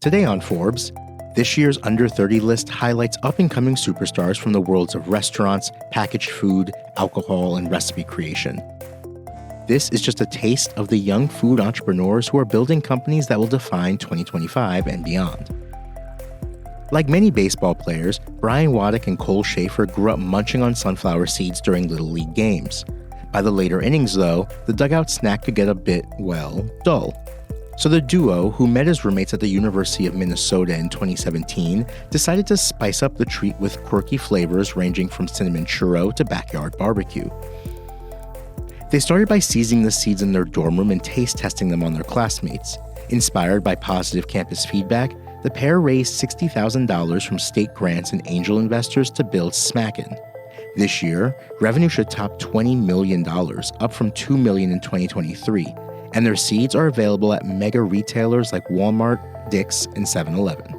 Today on Forbes, this year's Under 30 list highlights up-and-coming superstars from the worlds of restaurants, packaged food, alcohol, and recipe creation. This is just a taste of the young food entrepreneurs who are building companies that will define 2025 and beyond. Like many baseball players, Brian Waddick and Cole Schaefer grew up munching on sunflower seeds during Little League games. By the later innings, though, the dugout snack could get a bit, dull. So the duo, who met as roommates at the University of Minnesota in 2017, decided to spice up the treat with quirky flavors ranging from cinnamon churro to backyard barbecue. They started by seizing the seeds in their dorm room and taste testing them on their classmates. Inspired by positive campus feedback, the pair raised $60,000 from state grants and angel investors to build Smackin. This year, revenue should top $20 million, up from $2 million in 2023, and their seeds are available at mega retailers like Walmart, Dick's, and 7-Eleven.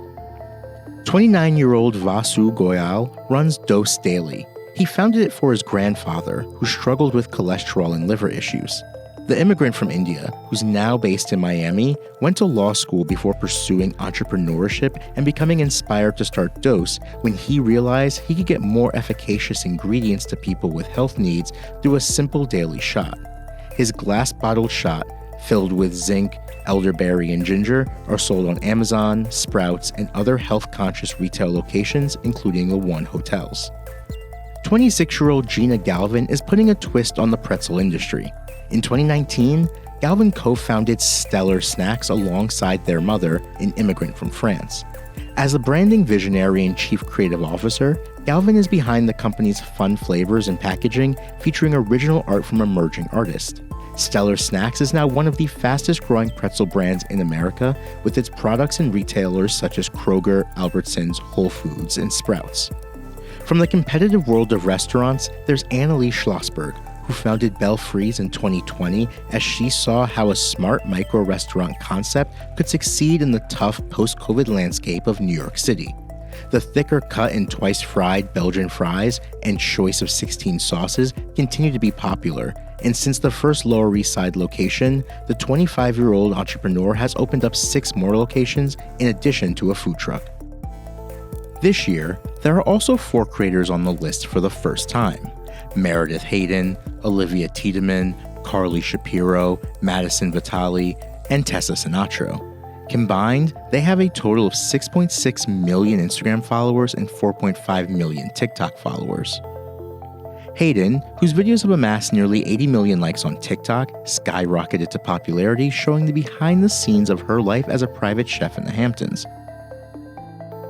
29-year-old Vasu Goyal runs Dose Daily. He founded it for his grandfather, who struggled with cholesterol and liver issues. The immigrant from India, who's now based in Miami, went to law school before pursuing entrepreneurship and becoming inspired to start Dose when he realized he could get more efficacious ingredients to people with health needs through a simple daily shot. His glass-bottled shot, filled with zinc, elderberry, and ginger, are sold on Amazon, Sprouts, and other health-conscious retail locations, including the One hotels. 26-year-old Gina Galvin is putting a twist on the pretzel industry. In 2019, Galvin co-founded Stellar Snacks alongside their mother, an immigrant from France. As a branding visionary and chief creative officer, Galvin is behind the company's fun flavors and packaging, featuring original art from emerging artists. Stellar Snacks is now one of the fastest-growing pretzel brands in America, with its products in retailers such as Kroger, Albertsons, Whole Foods, and Sprouts. From the competitive world of restaurants, there's Annalie Schlossberg, who founded Belfries in 2020 as she saw how a smart micro-restaurant concept could succeed in the tough post-COVID landscape of New York City. The thicker cut and twice-fried Belgian fries and choice of 16 sauces continue to be popular, and since the first Lower East Side location, the 25-year-old entrepreneur has opened up 6 more locations in addition to a food truck. This year, there are also 4 creators on the list for the first time: Meredith Hayden, Olivia Tiedemann, Carly Shapiro, Madison Vitale, and Tessa Sinatro. Combined, they have a total of 6.6 million Instagram followers and 4.5 million TikTok followers. Hayden, whose videos have amassed nearly 80 million likes on TikTok, skyrocketed to popularity, showing the behind the scenes of her life as a private chef in the Hamptons.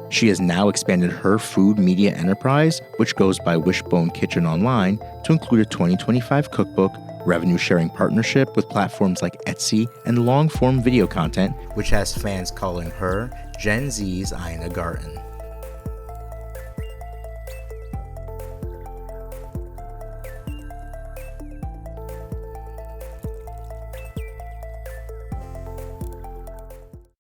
She has now expanded her food media enterprise, which goes by Wishbone Kitchen Online, to include a 2025 cookbook, revenue-sharing partnership with platforms like Etsy, and long-form video content, which has fans calling her Gen Z's Ina Garten.